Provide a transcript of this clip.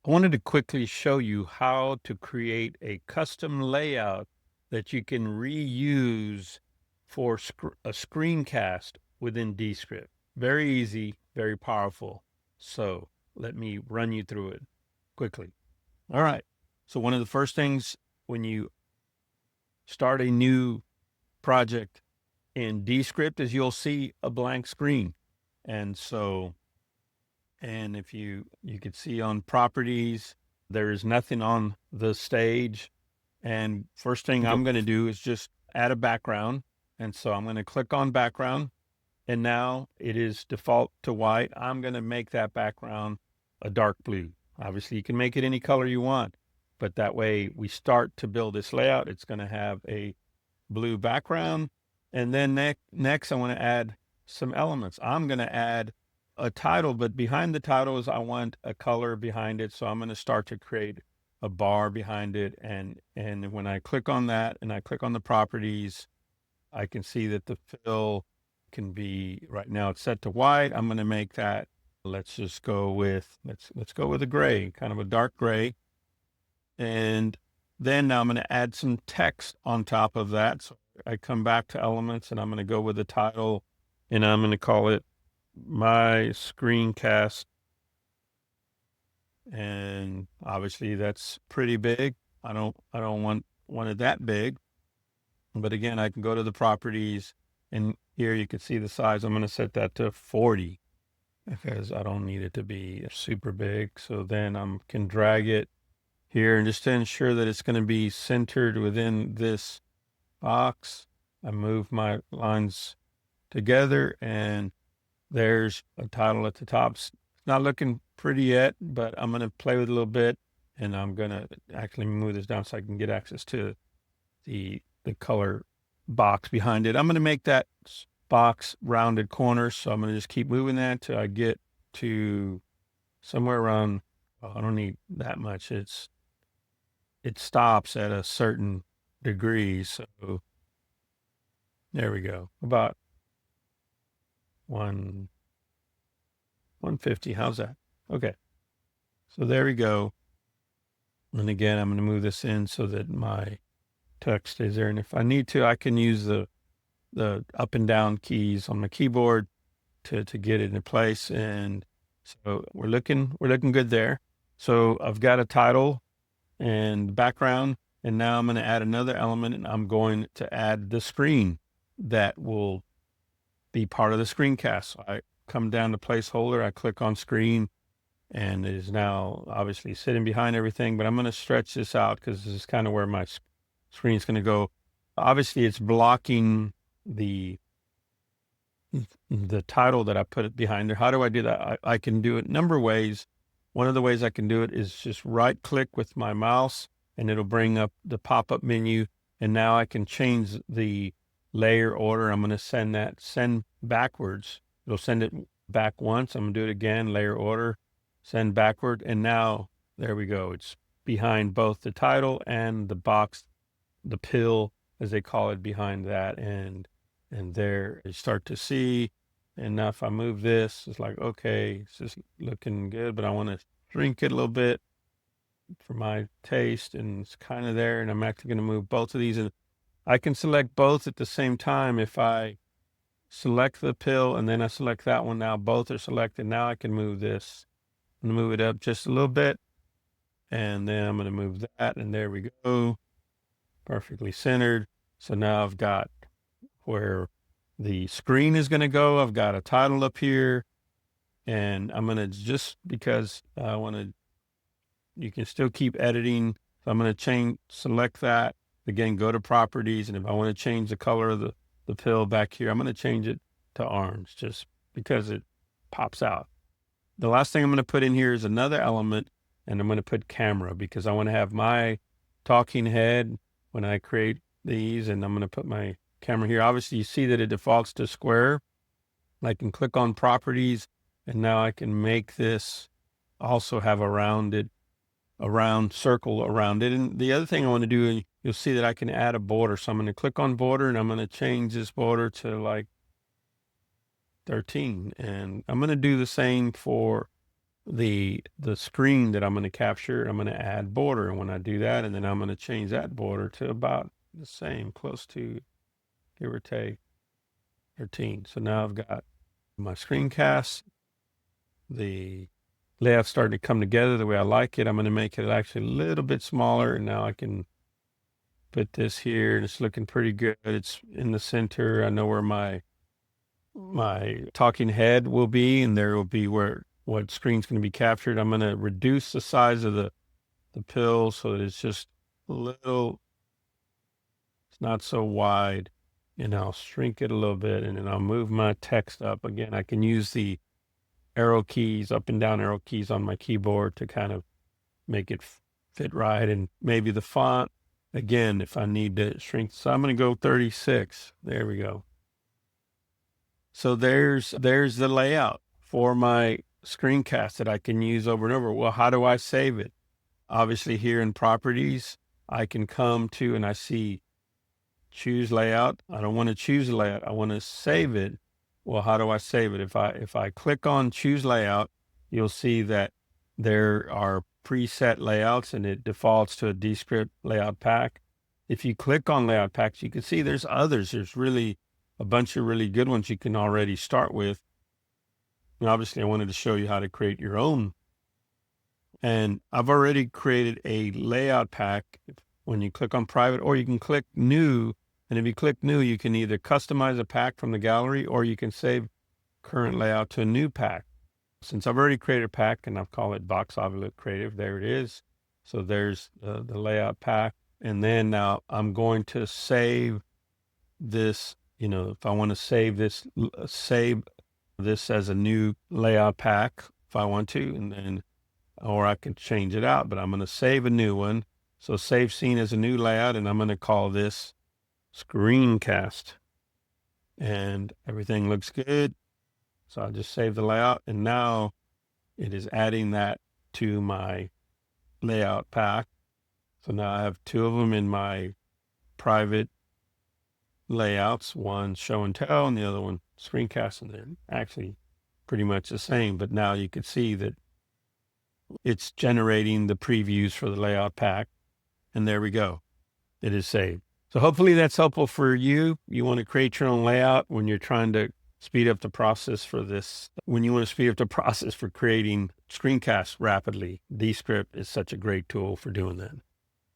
I wanted to quickly show you how to create a custom layout that you can reuse for a screencast within Descript. Very easy, very powerful. So let me run you through it quickly. All right. So one of the first things when you start a new project in Descript is you'll see a blank screen. And so And if you could see on properties, there is nothing on the stage. And first thing I'm going to do is just add a background. And so I'm going to click on background. And now it is default to white. I'm going to make that background a dark blue. Obviously, you can make it any color you want, but that way we start to build this layout. It's going to have a blue background. And then next I want to add some elements. I'm going to add a title, but behind the titles, I want a color behind it. So I'm going to start to create a bar behind it. And when I click on that and I click on the properties, I can see that the fill can be, right now it's set to white. I'm going to make that, let's just go with, let's go with a gray, kind of a dark gray. And then now I'm going to add some text on top of that. So I come back to elements and I'm going to go with the title and I'm going to call it my screencast. And obviously that's pretty big. I don't want it that big. But again, I can go to the properties and here you can see the size. I'm going to set that to 40 because I don't need it to be super big. So then I can drag it here and just to ensure that it's going to be centered within this box. I move my lines together and there's a title at the top. It's not looking pretty yet, but I'm going to play with it a little bit and I'm going to actually move this down so I can get access to the color box behind it. I'm going to make that box rounded corners. So I'm going to just keep moving that till I get to somewhere around, well, I don't need that much. It stops at a certain degree. So there we go. About 150. How's that? Okay. So there we go. And again, I'm going to move this in so that my text stays there. And if I need to, I can use the up and down keys on my keyboard to get it in place. And so we're looking good there. So I've got a title and background, and now I'm going to add another element, and I'm going to add the screen that will be part of the screencast. So I come down to placeholder, I click on screen, and it is now obviously sitting behind everything, but I'm going to stretch this out because this is kind of where my screen is going to go. Obviously, it's blocking the title that I put it behind there. How do I do that? I can do it a number of ways. One of the ways I can do it is just right click with my mouse and it'll bring up the pop-up menu. And now I can change the layer order. I'm going to send backwards. It'll send it back once. I'm going to do it again, layer order, send backward. And now there we go. It's behind both the title and the box, the pill, as they call it, behind that. And there you start to see. And now if I move this, it's like, okay, it's just looking good, but I want to shrink it a little bit for my taste. And it's kind of there. And I'm actually going to move both of these. And I can select both at the same time. If I select the pill and then I select that one, now both are selected. Now I can move this. I'm going to move it up just a little bit. And then I'm going to move that. And there we go. Perfectly centered. So now I've got where the screen is going to go. I've got a title up here, and I'm going to, just because I want to, you can still keep editing. So I'm going to select that again, go to properties. And if I want to change the color of the pill back here, I'm going to change it to orange just because it pops out. The last thing I'm going to put in here is another element, and I'm going to put camera because I want to have my talking head when I create these, and I'm going to put my camera here. Obviously, you see that it defaults to square. I can click on properties, and now I can make this also have a round circle around it. And the other thing I want to do, you'll see that I can add a border. So I'm going to click on border, and I'm going to change this border to like 13. And I'm going to do the same for the screen that I'm going to capture. I'm going to add border. And when I do that, and then I'm going to change that border to about the same, close to, give or take, 13. So now I've got my screencast, the layout starting to come together the way I like it. I'm going to make it actually a little bit smaller, and now I can put this here, and it's looking pretty good. It's in the center. I know where my talking head will be, and there will be where what screen's going to be captured. I'm going to reduce the size of the pill so that it's just a little, it's not so wide, and I'll shrink it a little bit, and then I'll move my text up. Again, I can use the arrow keys, up and down arrow keys on my keyboard to kind of make it fit right. And maybe the font, again, if I need to shrink. So I'm going to go 36. There we go. So there's the layout for my screencast that I can use over and over. Well, how do I save it? Obviously here in properties, I can come to, and I see choose layout. I don't want to choose a layout. I want to save it. Well, how do I save it? If I click on choose layout, you'll see that there are preset layouts, and it defaults to a Descript layout pack. If you click on layout packs, you can see there's others. There's really a bunch of really good ones you can already start with. And obviously I wanted to show you how to create your own. And I've already created a layout pack when you click on private, or you can click new. And if you click new, you can either customize a pack from the gallery, or you can save current layout to a new pack. Since I've already created a pack, and I've called it Box Ovulet Creative, there it is. So there's the layout pack. And then now I'm going to save this, if I want to save this as a new layout pack, if I want to, and then, or I can change it out, but I'm going to save a new one. So save scene as a new layout, and I'm going to call this Screencast, and everything looks good. So I'll just save the layout, and now it is adding that to my layout pack. So now I have two of them in my private layouts, one show and tell and the other one screencast, and they're actually pretty much the same. But now you can see that it's generating the previews for the layout pack, and there we go. It is saved. So hopefully that's helpful for you. You want to create your own layout when you're trying to speed up the process for this. When you want to speed up the process for creating screencasts rapidly, Descript is such a great tool for doing that.